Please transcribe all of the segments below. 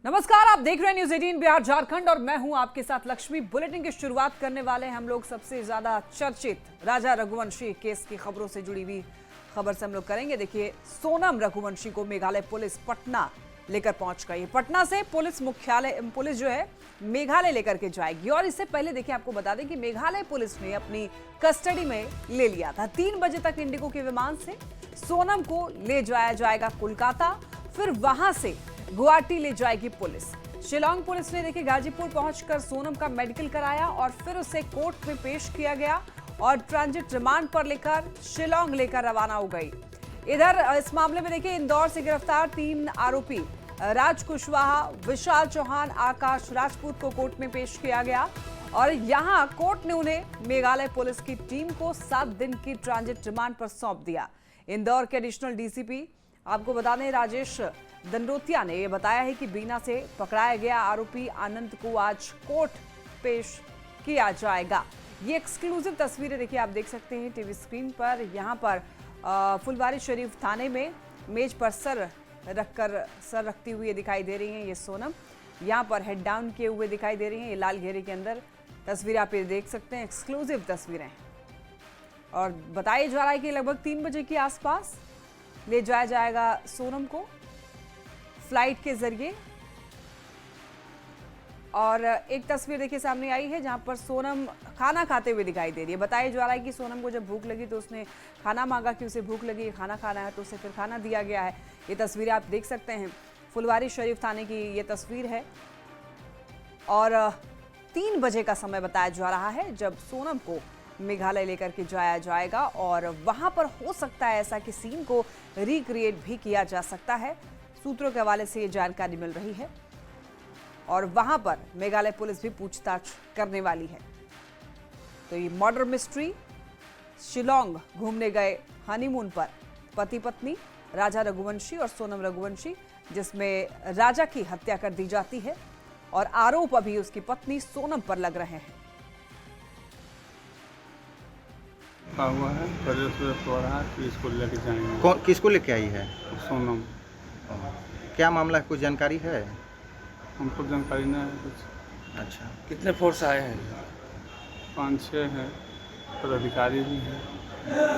नमस्कार, आप देख रहे हैं न्यूज 18 बिहार झारखंड और मैं हूं आपके साथ लक्ष्मी। बुलेटिन की शुरुआत करने वाले हैं हम लोग सबसे ज्यादा चर्चित राजा रघुवंशी केस की खबरों से जुड़ी हुई खबर से हम लोग करेंगे। देखिए, सोनम रघुवंशी को मेघालय पुलिस पटना लेकर पहुंच गई है। पटना से पुलिस जो है मेघालय लेकर के जाएगी। और इससे पहले देखिए, आपको बता दें कि मेघालय पुलिस ने अपनी कस्टडी में ले लिया था। 3 बजे तक इंडिगो के विमान से सोनम को ले जाया जाएगा कोलकाता, फिर वहां से गुवाहाटी ले जाएगी पुलिस। शिलांग पुलिस ने देखिए गाजीपुर पहुंचकर सोनम का मेडिकल कराया और फिर उसे कोर्ट में पेश किया गया और ट्रांजिट रिमांड पर लेकर शिलांग लेकर रवाना हो गई। इधर इस मामले में देखिए, इंदौर से गिरफ्तार 3 आरोपी राज कुशवाहा, विशाल चौहान, आकाश राजपूत को कोर्ट में पेश किया गया और यहां कोर्ट ने उन्हें मेघालय पुलिस की टीम को 7 दिन की ट्रांजिट रिमांड पर सौंप दिया। इंदौर के एडिशनल डीसीपी आपको बता दें राजेश दंडोतिया ने यह बताया है कि बीना से पकड़ाया गया आरोपी आनंद को आज कोर्ट पेश किया जाएगा। ये एक्सक्लूसिव तस्वीरें देखिए, आप देख सकते हैं टीवी स्क्रीन पर। यहां पर फुलवारी शरीफ थाने में मेज पर सर रखती हुई दिखाई दे रही हैं ये सोनम। यहां पर हेड डाउन किए हुए दिखाई दे रही हैं। ये लाल घेरे के अंदर तस्वीरें आप ये देख सकते हैं, एक्सक्लूसिव तस्वीरें। और बताया जा रहा है कि लगभग 3 बजे के आसपास ले जाया जाएगा सोनम को फ्लाइट के जरिए। और एक तस्वीर देखिए सामने आई है जहां पर सोनम खाना खाते हुए दिखाई दे रही है। बताया जा रहा है कि सोनम को जब भूख लगी तो उसने खाना मांगा कि उसे भूख लगी, खाना खाना है, तो उसे फिर खाना दिया गया है। ये तस्वीरें आप देख सकते हैं, फुलवारी शरीफ थाने की ये तस्वीर है। और 3 बजे का समय बताया जा रहा है जब सोनम को मेघालय लेकर के जाया जाएगा और वहां पर हो सकता है ऐसा कि सीन को रिक्रिएट भी किया जा सकता है। सूत्रों के हवाले से ये जानकारी मिल रही है और वहां पर मेघालय पुलिस भी पूछताछ करने वाली है। तो ये मर्डर मिस्ट्री, शिलांग घूमने गए हनीमून पर पति पत्नी राजा रघुवंशी और सोनम रघुवंशी, जिसमें राजा की हत्या कर दी जाती है और आरोप अभी उसकी पत्नी सोनम पर लग रहे हैं। हुआ है किसको लेके जाएंगे। कौन किसको लेके आई है? सोनम। क्या मामला है, कुछ जानकारी है? हमको जानकारी नहीं है कुछ। अच्छा, कितने फोर्स आए हैं? 5-6 हैं, पदाधिकारी भी हैं।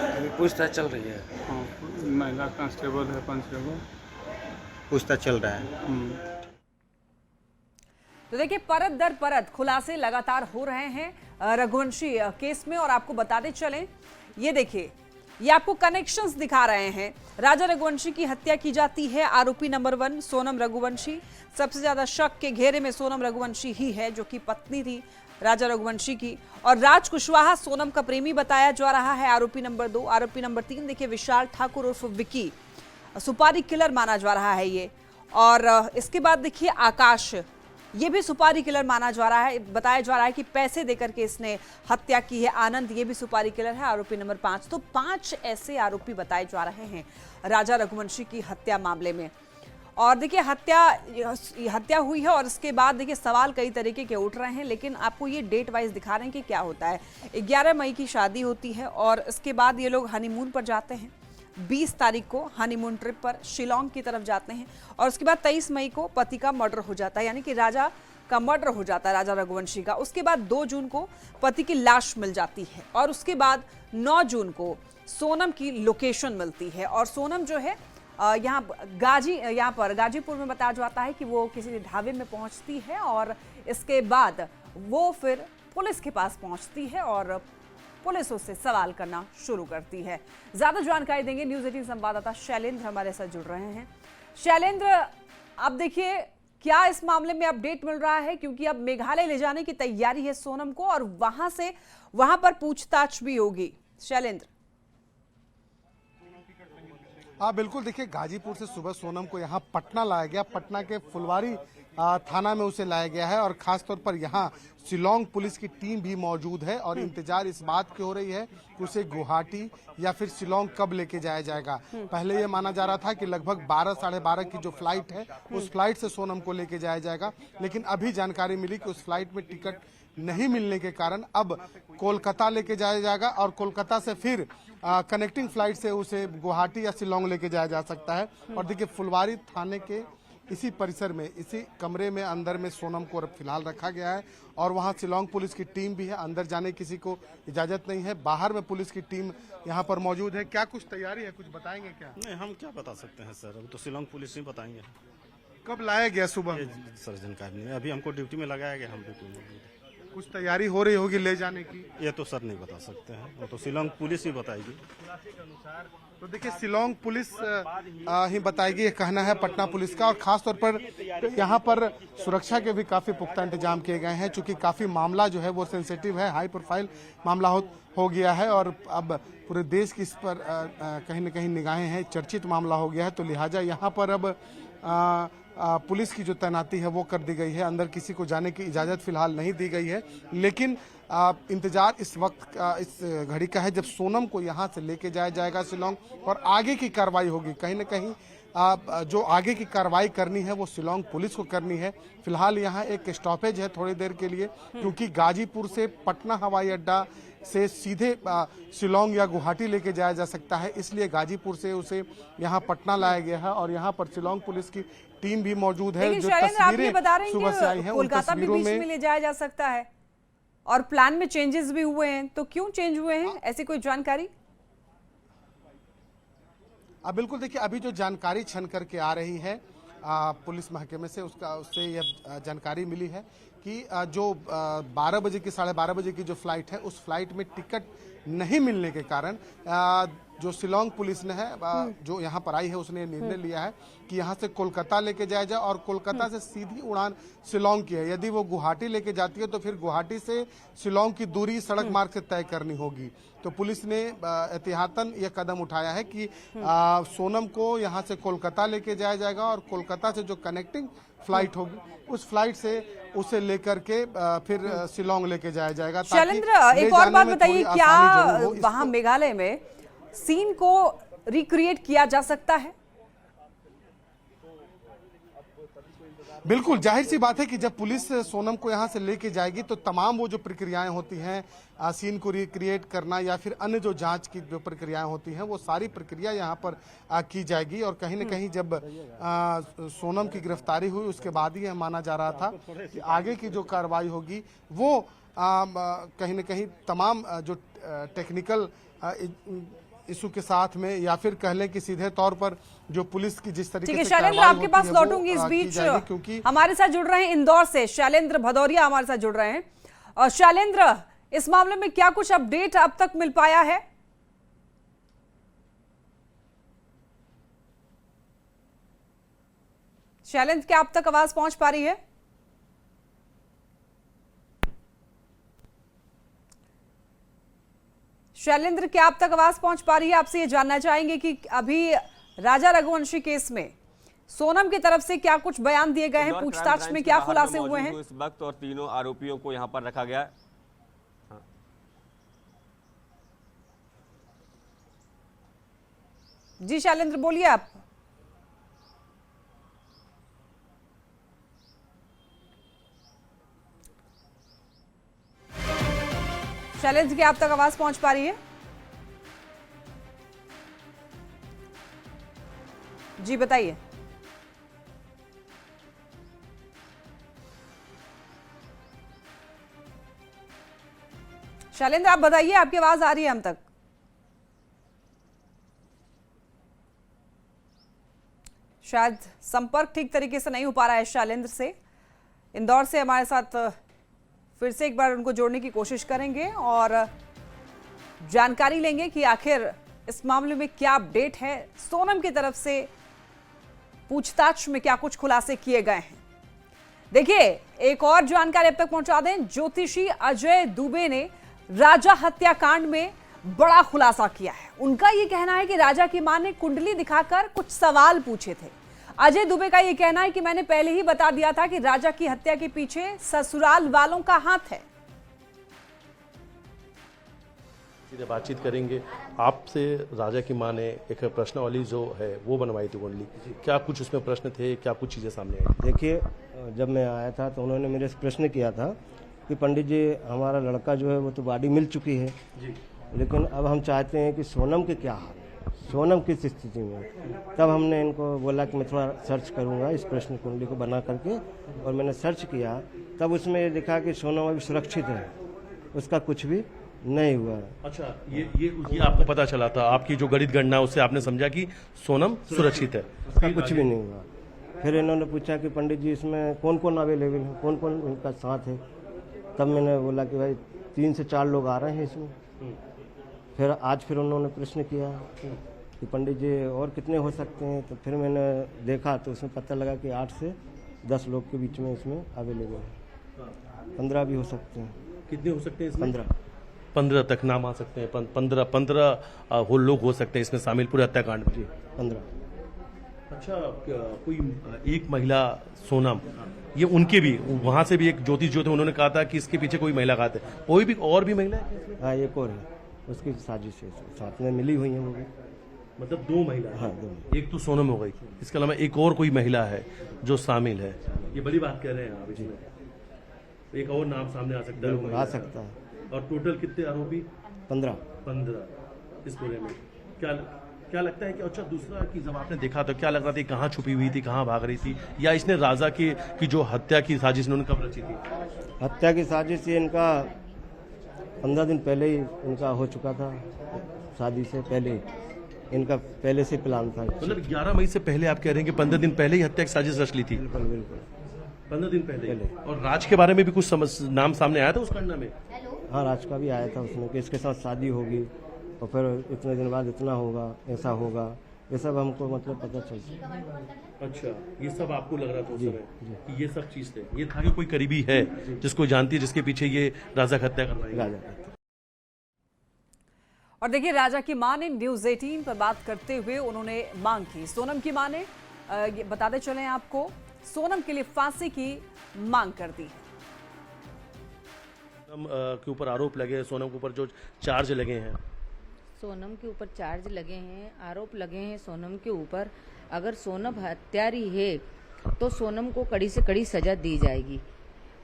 अभी पूछताछ चल रही है। हाँ, महिला कांस्टेबल है 5-6 गो। पूछताछ चल रहा है। तो देखिए, परत दर परत खुलासे लगातार हो रहे हैं रघुवंशी केस में। और आपको बताते चलें, ये देखिए, ये आपको कनेक्शंस दिखा रहे हैं। राजा रघुवंशी की हत्या की जाती है, आरोपी नंबर 1 सोनम रघुवंशी। सबसे ज्यादा शक के घेरे में सोनम रघुवंशी ही है, जो कि पत्नी थी राजा रघुवंशी की। और राज कुशवाहा सोनम का प्रेमी बताया जा रहा है, आरोपी नंबर 2। आरोपी नंबर 3 देखिए विशाल ठाकुर उर्फ विकी, सुपारी किलर माना जा रहा है ये। और इसके बाद देखिए आकाश, ये भी सुपारी किलर माना जा रहा है। बताया जा रहा है कि पैसे देकर के इसने हत्या की है। आनंद, ये भी सुपारी किलर है, आरोपी नंबर 5। तो 5 ऐसे आरोपी बताए जा रहे हैं राजा रघुवंशी की हत्या मामले में। और देखिए, हत्या हुई है और इसके बाद देखिए सवाल कई तरीके के उठ रहे हैं, लेकिन आपको ये डेट वाइज दिखा रहे हैं कि क्या होता है। 11 मई की शादी होती है और इसके बाद ये लोग हनीमून पर जाते हैं। 20 तारीख को हनीमून ट्रिप पर शिलांग की तरफ जाते हैं और उसके बाद 23 मई को पति का मर्डर हो जाता है, यानी कि राजा का मर्डर हो जाता है, राजा रघुवंशी का। उसके बाद 2 जून को पति की लाश मिल जाती है और उसके बाद 9 जून को सोनम की लोकेशन मिलती है। और सोनम जो है यहाँ पर गाजीपुर में बताया जाता है कि वो किसी ढाबे में पहुंचती है और इसके बाद वो फिर पुलिस के पास पहुंचती है और पुलिस उससे सवाल करना शुरू करती है। ज्यादा जानकारी देंगे न्यूज 18 संवाददाता शैलेंद्र हमारे साथ जुड़ रहे हैं। शैलेंद्र, अब देखिए, क्या इस मामले में अपडेट मिल रहा है, क्योंकि अब मेघालय ले जाने की तैयारी है सोनम को और वहां पर पूछताछ भी होगी। शैलेंद्र। हाँ बिल्कुल, देखिए गाजीपुर से सुबह सोनम को यहाँ पटना लाया गया। पटना के फुलवारी थाना में उसे लाया गया है और खास तौर पर यहाँ शिलांग पुलिस की टीम भी मौजूद है और इंतजार इस बात की हो रही है कि उसे गुवाहाटी या फिर शिलांग कब लेके जाया जाएगा। पहले ये माना जा रहा था कि लगभग 12 साढ़े 12 की जो फ्लाइट है उस फ्लाइट से सोनम को लेके जाया जाएगा, लेकिन अभी जानकारी मिली कि उस फ्लाइट में टिकट नहीं मिलने के कारण अब कोलकाता लेके जाया जाएगा और कोलकाता से फिर कनेक्टिंग फ्लाइट से उसे गुवाहाटी या शिलांग लेके जाया जा सकता है। और देखिए, फुलवारी थाने के इसी परिसर में, इसी कमरे में अंदर में सोनम को फिलहाल रखा गया है और वहां शिलांग पुलिस की टीम भी है। अंदर जाने किसी को इजाजत नहीं है। बाहर में पुलिस की टीम यहां पर मौजूद है। क्या कुछ तैयारी है, कुछ बताएंगे क्या? नहीं, हम क्या बता सकते हैं सर, अब तो शिलांग पुलिस ही बताएंगे। कब लाया गया? सुबह। ये सर जानकारी नहीं, अभी हमको ड्यूटी में लगाया गया, हम ड्यूटी में। कुछ तैयारी हो रही होगी ले जाने की? ये तो सर नहीं बता सकते हैं, वो तो शिलांग पुलिस ही बताएगी। तो देखिए, शिलांग पुलिस ही बताएगी, ये कहना है पटना पुलिस का। और खास तौर पर यहाँ पर सुरक्षा के भी काफी पुख्ता इंतजाम किए गए हैं, चूंकि काफी मामला जो है वो सेंसिटिव है, हाई प्रोफाइल मामला हो गया है और अब पूरे देश की इस पर कहीं न कहीं निगाहें हैं, चर्चित मामला हो गया है। तो लिहाजा यहाँ पर अब पुलिस की जो तैनाती है वो कर दी गई है। अंदर किसी को जाने की इजाज़त फिलहाल नहीं दी गई है, लेकिन इंतजार इस वक्त इस घड़ी का है जब सोनम को यहाँ से लेके जाया जाएगा शिलांग और आगे की कार्रवाई होगी। कहीं न कहीं जो आगे की कार्रवाई करनी है वो शिलांग पुलिस को करनी है। फिलहाल यहाँ एक स्टॉपेज है थोड़ी देर के लिए, क्योंकि गाजीपुर से पटना हवाई अड्डा से सीधे शिलांग या गुवाहाटी लेके जाया जा सकता है, इसलिए गाजीपुर से उसे यहाँ पटना लाया गया है और यहाँ पर शिलांग पुलिस की टीम भी मौजूद है। जो तस्वीरें सुबह से आई हैं उन तस्वीरों में ले जाया जा सकता है और प्लान में चेंजेस भी हुए हैं, तो क्यों चेंज हुए हैं, ऐसी कोई जानकारी? बिल्कुल, देखिए अभी जो जानकारी छन करके आ रही है पुलिस महकमे से, उससे यह जानकारी मिली है कि जो 12 बजे की 12:30 बजे की जो फ्लाइट है उस फ्लाइट में टिकट नहीं मिलने के कारण जो शिलांग पुलिस ने है जो यहाँ पर आई है उसने निर्णय लिया है कि यहाँ से कोलकाता लेके जाया जाए और कोलकाता से सीधी उड़ान शिलांग की है। यदि वो गुवाहाटी लेके जाती है तो फिर गुवाहाटी से शिलांग की दूरी सड़क मार्ग से तय करनी होगी। तो पुलिस ने एहतियातन यह कदम उठाया है कि सोनम को यहाँ से कोलकाता लेके जाया जाएगा और कोलकाता से जो कनेक्टिंग फ्लाइट होगी उस फ्लाइट से उसे लेकर के फिर शिलांग लेके जाया जाएगा। शैलेंद्र, एक और बात बताइए, क्या वहां मेघालय में सीन को रिक्रिएट किया जा सकता है? बिल्कुल, जाहिर सी बात है कि जब पुलिस सोनम को यहाँ से लेके जाएगी तो तमाम वो जो प्रक्रियाएं होती हैं सीन को रिक्रिएट करना या फिर अन्य जो जांच की जो प्रक्रियाएं होती हैं वो सारी प्रक्रिया यहाँ पर की जाएगी। और कहीं न कहीं जब सोनम की गिरफ्तारी हुई उसके बाद ही यह माना जा रहा था कि आगे की जो कार्रवाई होगी वो कहीं न कहीं तमाम जो टेक्निकल इशू के साथ में या फिर कह लें कि सीधे तौर पर जो पुलिस की जिस तरीके से शैलेंद्र, आपके पास लौटूंगी इस बीच, क्योंकि हमारे साथ जुड़ रहे हैं इंदौर से शैलेंद्र भदौरिया हमारे साथ जुड़ रहे हैं। और शैलेंद्र, इस मामले में क्या कुछ अपडेट अब तक मिल पाया है? शैलेंद्र, क्या अब तक आवाज पहुंच पा रही है? शैलेंद्र, क्या अब तक आवाज पहुंच पा रही है? आपसे ये जानना चाहेंगे कि अभी राजा रघुवंशी केस में सोनम की तरफ से क्या कुछ बयान दिए गए हैं, पूछताछ में क्या खुलासे हुए हैं इस वक्त, और तीनों आरोपियों को यहां पर रखा गया है। हाँ। जी शैलेंद्र, बोलिए आप। शैलेंद्र, क्या आप तक आवाज पहुंच पा रही है? जी बताइए। शैलेंद्र, आप बताइए, आपकी आवाज आ रही है हम तक? शायद संपर्क ठीक तरीके से नहीं हो पा रहा है शैलेंद्र से। इंदौर से हमारे साथ फिर से एक बार उनको जोड़ने की कोशिश करेंगे और जानकारी लेंगे कि आखिर इस मामले में क्या अपडेट है, सोनम की तरफ से पूछताछ में क्या कुछ खुलासे किए गए हैं। देखिए, एक और जानकारी अब तक पहुंचा दें, ज्योतिषी अजय दुबे ने राजा हत्याकांड में बड़ा खुलासा किया है। उनका यह कहना है कि राजा की मां ने कुंडली दिखाकर कुछ सवाल पूछे थे। अजय दुबे का यह कहना है कि मैंने पहले ही बता दिया था कि राजा की हत्या के पीछे ससुराल वालों का हाथ है। सीधे बातचीत करेंगे। आपसे राजा की मां ने एक प्रश्नावली जो है वो बनवाई थी कुंडली, क्या कुछ उसमें प्रश्न थे, क्या कुछ चीजें सामने आई? देखिए, जब मैं आया था तो उन्होंने मेरे से प्रश्न किया था कि पंडित जी, हमारा लड़का जो है वो तो बॉडी मिल चुकी है जी, लेकिन अब हम चाहते हैं कि सोनम के क्या हाल है। सोनम किस स्थिति में है। तब हमने इनको बोला कि मैं थोड़ा सर्च करूंगा इस प्रश्न कुंडली को बना करके, और मैंने सर्च किया तब उसमें ये दिखा कि सोनम अभी सुरक्षित है, उसका कुछ भी नहीं हुआ है। अच्छा, ये आपको पता चला था, आपकी जो गणित गणना उससे आपने समझा कि सोनम सुरक्षित है, उसका कुछ भी नहीं हुआ। फिर इन्होंने पूछा कि पंडित जी इसमें कौन कौन अवेलेबल है, कौन कौन इनका साथ है। तब मैंने बोला कि भाई 3 से 4 लोग आ रहे हैं इसमें। फिर आज फिर उन्होंने प्रश्न किया कि पंडित जी और कितने हो सकते हैं, तो फिर मैंने देखा तो उसमें पता लगा कि 8 से 10 लोग के बीच में इसमें अवेलेबल है। 15 भी हो सकते हैं। कितने हो सकते हैं इसमें? 15 तक नाम आ सकते हैं। 15 वो लोग हो सकते हैं इसमें शामिल पूरे हत्याकांड में। 15। अच्छा, कोई एक महिला सोनम, ये उनके भी वहां से भी एक ज्योतिष जो थे उन्होंने कहा था कि इसके पीछे कोई महिला घात है। कोई भी और भी महिला है इसमें? हाँ, एक और है, उसकी साजिश है, साथ में मिली हुई है वो भी। मतलब 2 महिला? हाँ, 2। एक तो सोनम हो गई, इसके अलावा एक और कोई महिला है जो शामिल है। ये बड़ी बात कह रहे हैं आप इसमें। एक और नाम सामने आ सकता है? आ सकता है। और टोटल कितने आरोपी? 15 इस पूरे में। क्या लगता है कि अच्छा, दूसरा कि जब आपने देखा तो क्या लग रहा था कहाँ छुपी हुई थी, कहाँ भाग रही थी, या इसने राजा की जो हत्या की साजिश इन्होंने कब रची थी? हत्या की साजिश ये इनका 15 दिन पहले ही इनका हो चुका था। शादी से पहले इनका पहले से प्लान था। मतलब 11 मई से पहले आप कह रहे हैं कि 15 दिन पहले ही हत्या की साजिश रच ली थी? बिल्कुल बिल्कुल, 15 दिन पहले। और राज के बारे में भी कुछ नाम सामने आया था उस घटना में? हाँ, राज का भी आया था उसमें कि इसके साथ शादी होगी और फिर इतने दिन बाद इतना होगा, ऐसा होगा, ये सब हमको मतलब पता चलता। अच्छा, ये सब आपको लग रहा था उस समय कि ये सब चीज थे? ये था कि कोई करीबी है जिसको जानती है, जिसके पीछे ये राजा की हत्या करवाई? राजा। और देखिए, राजा की मां ने न्यूज़ 18 पर बात करते हुए उन्होंने मांग की। सोनम की मां ने बताते चले आपको, सोनम के लिए फांसी की मांग कर दी। सोनम के ऊपर आरोप लगे, सोनम के ऊपर जो चार्ज लगे हैं, सोनम के ऊपर चार्ज लगे हैं, आरोप लगे हैं सोनम के ऊपर। अगर सोनम हत्यारी है तो सोनम को कड़ी से कड़ी सजा दी जाएगी,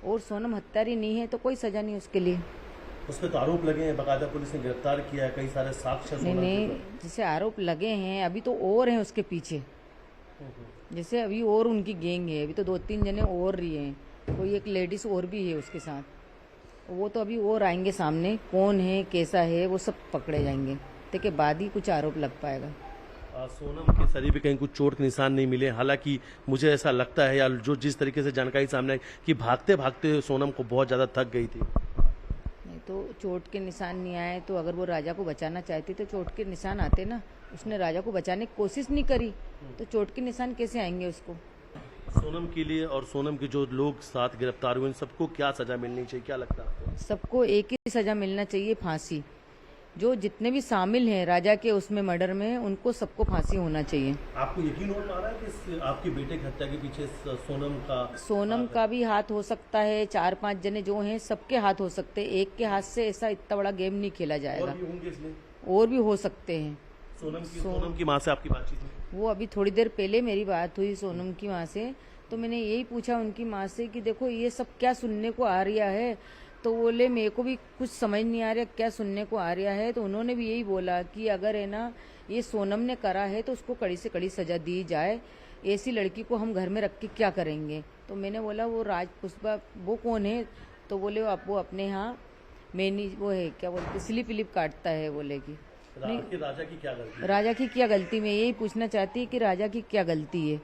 और सोनम हत्यारी नहीं है तो कोई सजा नहीं उसके लिए। उस पर तो आरोप लगे हैं, बकायदा पुलिस ने गिरफ्तार किया है, कई सारे साक्ष्य। नहीं, जैसे आरोप लगे हैं, अभी तो और हैं उसके पीछे। जैसे अभी और उनकी गैंग है, अभी तो 2-3 जने और रही हैं, कोई एक लेडीज और भी है उसके साथ। वो तो अभी और आएंगे सामने, कौन है कैसा है वो सब पकड़े जाएंगे, के बाद ही कुछ आरोप लग पाएगा। सोनम के शरीर पे कहीं कुछ चोट के निशान नहीं मिले। हालांकि मुझे ऐसा लगता है, या जो जिस तरीके से जानकारी सामने आई, कि भागते भागते सोनम को बहुत ज्यादा थक गई थी। नहीं तो चोट के निशान नहीं आए तो अगर वो राजा को बचाना चाहती तो चोट के निशान आते ना। उसने राजा को बचाने की कोशिश नहीं करी तो चोट के निशान कैसे आएंगे उसको। सोनम के लिए और सोनम के जो लोग साथ गिरफ्तार हुए, सबको क्या सजा मिलनी चाहिए, क्या लगता है आपको? सबको एक ही सजा मिलना चाहिए, फांसी। जो जितने भी शामिल हैं राजा के उसमें मर्डर में, उनको सबको फांसी होना चाहिए। आपको यकीन हो पा रहा है कि आपके बेटे की हत्या के पीछे सोनम का भी हाथ हो सकता है। 4-5 जने जो हैं सबके हाथ हो सकते हैं। एक के हाथ से ऐसा इतना बड़ा गेम नहीं खेला जाएगा, और भी हो सकते हैं। सोनम की माँ से आपकी बातचीत हुई? वो अभी थोड़ी देर पहले मेरी बात हुई सोनम की माँ से, तो मैंने यही पूछा उनकी माँ से कि देखो ये सब क्या सुनने को आ रहा है। तो बोले मेरे को भी कुछ समझ नहीं आ रहा क्या सुनने को आ रहा है। तो उन्होंने भी यही बोला कि अगर है ना ये सोनम ने करा है तो उसको कड़ी से कड़ी सजा दी जाए, ऐसी लड़की को हम घर में रख के क्या करेंगे। तो मैंने बोला वो राजपुष्पा वो कौन है। तो बोले वो अपने यहाँ मैनी वो है क्या बोलते स्लिप विलिप काटता है। बोले कि नहीं, राजा की क्या गलती? राजा की क्या गलती, मैं यही पूछना चाहती है कि राजा की क्या गलती है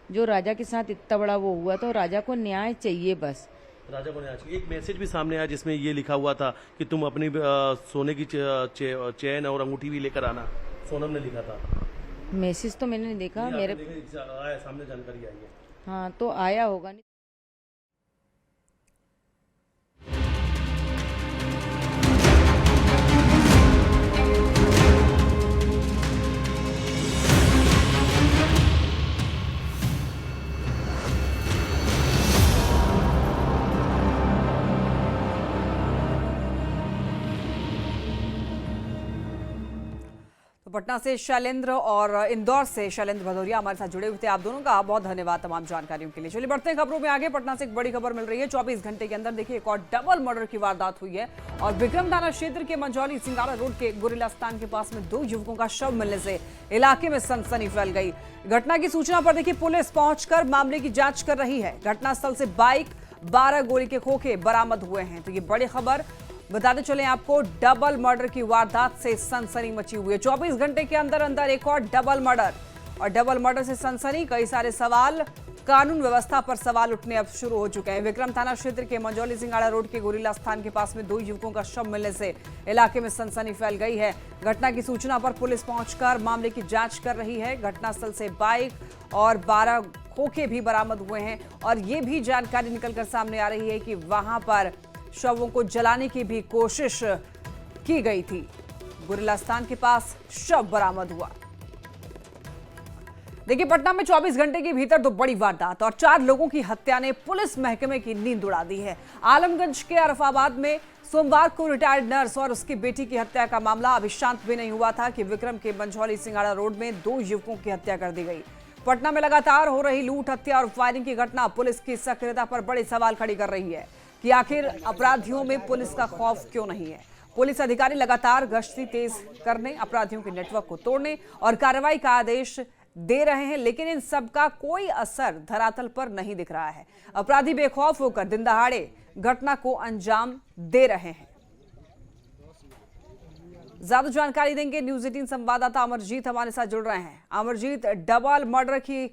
जो राजा के साथ इतना बड़ा वो हुआ। तो राजा को न्याय चाहिए, बस राजा को न्याय चाहिए। एक मैसेज भी सामने आया जिसमें ये लिखा हुआ था कि तुम अपनी सोने की चैन और अंगूठी भी लेकर आना, सोनम ने लिखा था। मैसेज तो मैंने नहीं देखा, मेरे सामने जानकारी आई है। हाँ तो आया होगा। पटना से शैलेंद्र और इंदौर से शैलेंद्र भदौरिया हमारे साथ जुड़े हुए थे। आप दोनों का बहुत धन्यवाद तमाम जानकारियों के लिए। चलिए बढ़ते हैं खबरों में आगे। पटना से एक बड़ी खबर मिल रही है। 24 घंटे के अंदर देखिए एक और डबल मर्डर की वारदात हुई है और विक्रम थाना क्षेत्र के मंझौली सिंगाड़ा रोड के गुरिलास्तान के पास में 2 युवकों का शव मिलने से इलाके में सनसनी फैल गई। घटना की सूचना पर देखिए पुलिस पहुंचकर मामले की जांच कर रही है। घटनास्थल से बाइक, 12 गोली के खोखे बरामद हुए हैं। तो ये बड़ी खबर बताते चले आपको, डबल मर्डर की वारदात से सनसनी मची हुई है। 24 घंटे के अंदर अंदर एक और डबल मर्डर, और डबल मर्डर से सनसनी, कई सारे सवाल, कानून व्यवस्था पर सवाल उठने अब शुरू हो चुके हैं। विक्रम थाना क्षेत्र के मंझौली सिंगाड़ा रोड के गुरिला स्थान के पास में 2 युवकों का शव मिलने से इलाके में सनसनी फैल गई है। घटना की सूचना पर पुलिस पहुंचकर मामले की जांच कर रही है। घटनास्थल से बाइक और 12 खोखे भी बरामद हुए हैं और ये भी जानकारी निकलकर सामने आ रही है कि वहां पर शवों को जलाने की भी कोशिश की गई थी। गुरिला स्थान के पास शव बरामद हुआ। देखिए पटना में 24 घंटे के भीतर 2 बड़ी वारदात और 4 लोगों की हत्या ने पुलिस महकमे की नींद उड़ा दी है। आलमगंज के अरफाबाद में सोमवार को रिटायर्ड नर्स और उसकी बेटी की हत्या का मामला अभी शांत भी नहीं हुआ था कि विक्रम के मंझौली सिंगाड़ा रोड में 2 युवकों की हत्या कर दी गई। पटना में लगातार हो रही लूट, हत्या और फायरिंग की घटना पुलिस की सक्रियता पर बड़े सवाल खड़ी कर रही है कि आखिर अपराधियों में पुलिस का खौफ क्यों नहीं है। पुलिस अधिकारी लगातार गश्ती तेज करने, अपराधियों के नेटवर्क को तोड़ने और कार्रवाई का आदेश दे रहे हैं, लेकिन इन सब का कोई असर धरातल पर नहीं दिख रहा है। अपराधी बेखौफ होकर दिन दहाड़े घटना को अंजाम दे रहे हैं। ज्यादा जानकारी देंगे न्यूज़ 18 संवाददाता अमरजीत हमारे साथ जुड़ रहे हैं। अमरजीत, डबल मर्डर की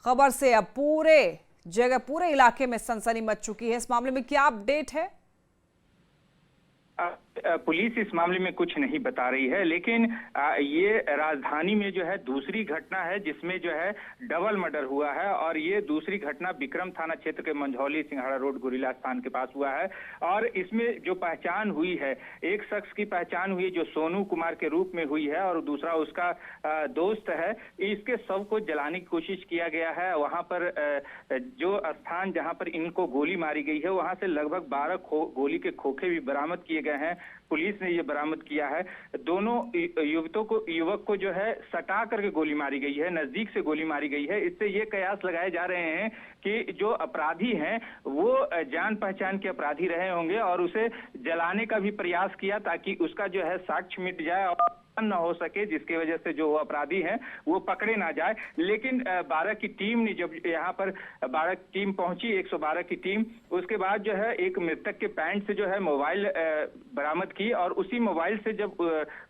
खबर से अब पूरे इलाके में सनसनी मच चुकी है। इस मामले में क्या अपडेट है? पुलिस इस मामले में कुछ नहीं बता रही है, लेकिन ये राजधानी में जो है दूसरी घटना है जिसमें जो है डबल मर्डर हुआ है और ये दूसरी घटना विक्रम थाना क्षेत्र के मंझौली सिंगाड़ा रोड गुरिला स्थान के पास हुआ है। और इसमें जो पहचान हुई है, एक शख्स की पहचान हुई जो सोनू कुमार के रूप में हुई है और दूसरा उसका दोस्त है। इसके शव को जलाने की कोशिश किया गया है। वहां पर जो स्थान जहां पर इनको गोली मारी गई है वहां से लगभग 12 गोली के खोखे भी बरामद किए गए हैं। पुलिस ने ये बरामद किया है। दोनों युवक को जो है सटा करके गोली मारी गई है, नजदीक से गोली मारी गई है। इससे ये कयास लगाए जा रहे हैं कि जो अपराधी हैं वो जान पहचान के अपराधी रहे होंगे और उसे जलाने का भी प्रयास किया ताकि उसका जो है साक्ष्य मिट जाए और न हो सके, जिसकी वजह से जो अपराधी हैं वो पकड़े ना जाए। लेकिन 12 की टीम ने जब यहाँ पर 12 टीम पहुंची, 112 की टीम, उसके बाद जो है एक मृतक के पैंट से जो है मोबाइल बरामद की और उसी मोबाइल से जब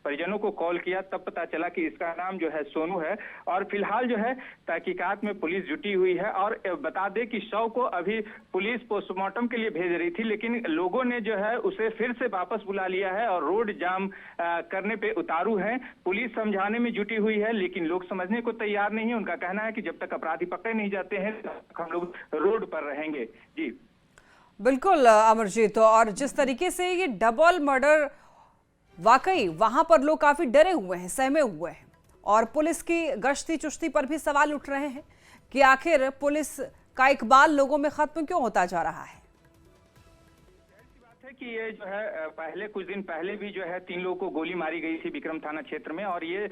परिजनों को कॉल किया तब पता चला कि इसका नाम जो है सोनू है। और फिलहाल जो है तहकीकात में पुलिस जुटी हुई है। और बता दें कि शव को अभी पुलिस पोस्टमार्टम के लिए भेज रही थी, लेकिन लोगों ने जो है उसे फिर से वापस बुला लिया है और रोड जाम करने पे उतारू है। पुलिस समझाने में जुटी हुई है, लेकिन लोग समझने को तैयार नहीं है। उनका कहना है कि जब तक अपराधी पकड़े नहीं जाते हैं तब तक हम लोग रोड पर रहेंगे। जी बिल्कुल अमरजीत, और जिस तरीके से ये डबल मर्डर, वाकई वहां पर लोग काफी डरे हुए हैं, सहमे हुए हैं और पुलिस की गश्ती चुश्ती पर भी सवाल उठ रहे हैं कि आखिर पुलिस का इकबाल लोगों में खत्म क्यों होता जा रहा है। कि ये जो है पहले कुछ दिन पहले भी जो है 3 लोगों को गोली मारी गई थी विक्रम थाना क्षेत्र में और ये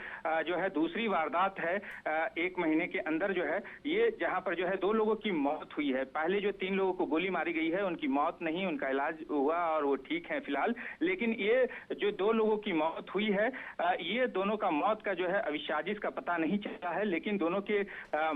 जो है दूसरी वारदात है 1 महीने के अंदर जो है ये, जहां पर जो है 2 लोगों की मौत हुई है। पहले जो 3 लोगों को गोली मारी गई है उनकी मौत नहीं, उनका इलाज हुआ और वो ठीक है फिलहाल। लेकिन ये जो 2 लोगों की मौत हुई है, ये दोनों का मौत का जो है अभी साजिश का पता नहीं चला है, लेकिन दोनों के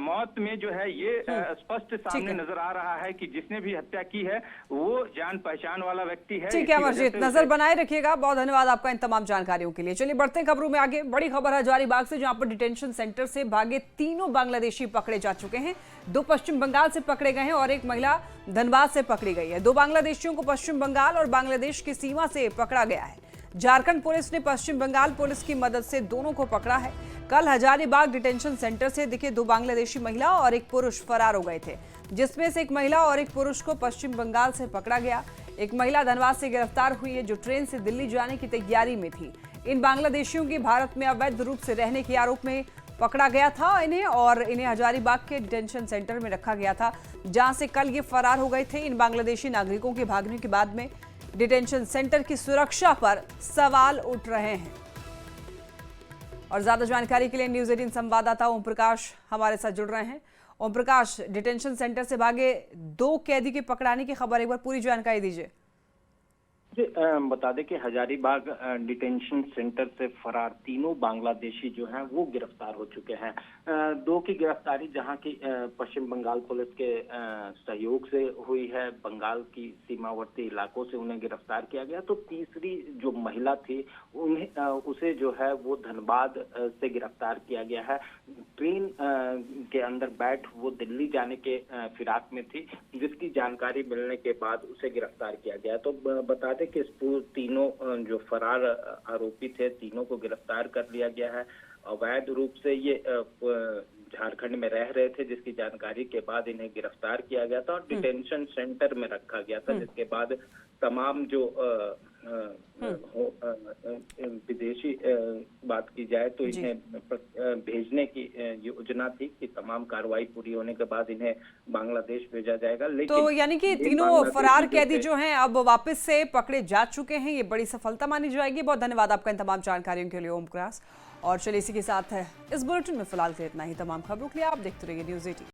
मौत में जो है ये स्पष्ट सामने नजर आ रहा है कि जिसने भी हत्या की है वो जान पहचान वाला व्यक्ति है। ठीक है अमरजीत, नजर बनाए रखिएगा। बहुत धन्यवाद आपका इन तमाम जानकारियों के लिए। चलिए बढ़ते हैं खबरों में आगे। बड़ी खबर है हजारीबाग से, जहां पर डिटेंशन सेंटर से भागे 3 बांग्लादेशी पकड़े जा चुके हैं। 2 पश्चिम बंगाल से पकड़े गए हैं और एक महिला धनबाद से पकड़ी गई है। 2 बांग्लादेशियों को पश्चिम बंगाल और बांग्लादेश की सीमा से पकड़ा गया है। झारखंड पुलिस ने पश्चिम बंगाल पुलिस की मदद से दोनों को पकड़ा है। कल हजारीबाग डिटेंशन सेंटर से देखिए 2 बांग्लादेशी महिला और एक पुरुष फरार हो गए थे, जिसमें से एक महिला और एक पुरुष को पश्चिम बंगाल से पकड़ा गया। एक महिला धनबाद से गिरफ्तार हुई है जो ट्रेन से दिल्ली जाने की तैयारी में थी। इन बांग्लादेशियों की भारत में अवैध रूप से रहने के आरोप में पकड़ा गया था इन्हें, और इन्हें हजारीबाग के डिटेंशन सेंटर में रखा गया था, जहां से कल ये फरार हो गए थे। इन बांग्लादेशी नागरिकों के भागने के बाद में डिटेंशन सेंटर की सुरक्षा पर सवाल उठ रहे हैं। और ज्यादा जानकारी के लिए न्यूज 18 संवाददाता ओम प्रकाश हमारे साथ जुड़ रहे हैं। ओम प्रकाश, डिटेंशन सेंटर से भागे 2 कैदी के पकड़ाने की खबर, एक बार पूरी जानकारी दीजिए। बता दें कि हजारीबाग डिटेंशन सेंटर से फरार तीनों बांग्लादेशी जो हैं वो गिरफ्तार हो चुके हैं। 2 की गिरफ्तारी जहां की पश्चिम बंगाल पुलिस के सहयोग से हुई है, बंगाल की सीमावर्ती इलाकों से उन्हें गिरफ्तार किया गया। तो तीसरी जो महिला थी उसे जो है वो धनबाद से गिरफ्तार किया गया है। ट्रेन के अंदर बैठ वो दिल्ली जाने के फिराक में थी, जिसकी जानकारी मिलने के बाद उसे गिरफ्तार किया गया। तो बता दें कि तीनों जो फरार आरोपी थे, तीनों को गिरफ्तार कर लिया गया है। अवैध रूप से ये झारखंड में रह रहे थे, जिसकी जानकारी के बाद इन्हें गिरफ्तार किया गया था और डिटेंशन सेंटर में रखा गया था, जिसके बाद तमाम जो विदेशी बात की जाए तो इन्हें भेजने की योजना थी कि तमाम कार्रवाई पूरी होने के बाद इन्हें बांग्लादेश भेजा जाएगा। लेकिन तो यानी कि तीनों फरार कैदी जो हैं अब वापस से पकड़े जा चुके हैं, ये बड़ी सफलता मानी जाएगी। बहुत धन्यवाद आपका इन तमाम जानकारियों के लिए ओम प्रकाश। और चलिए इसी के साथ है इस बुलेटिन में फिलहाल के इतना ही। तमाम खबरों के लिए आप देखते रहिए न्यूज़ 18।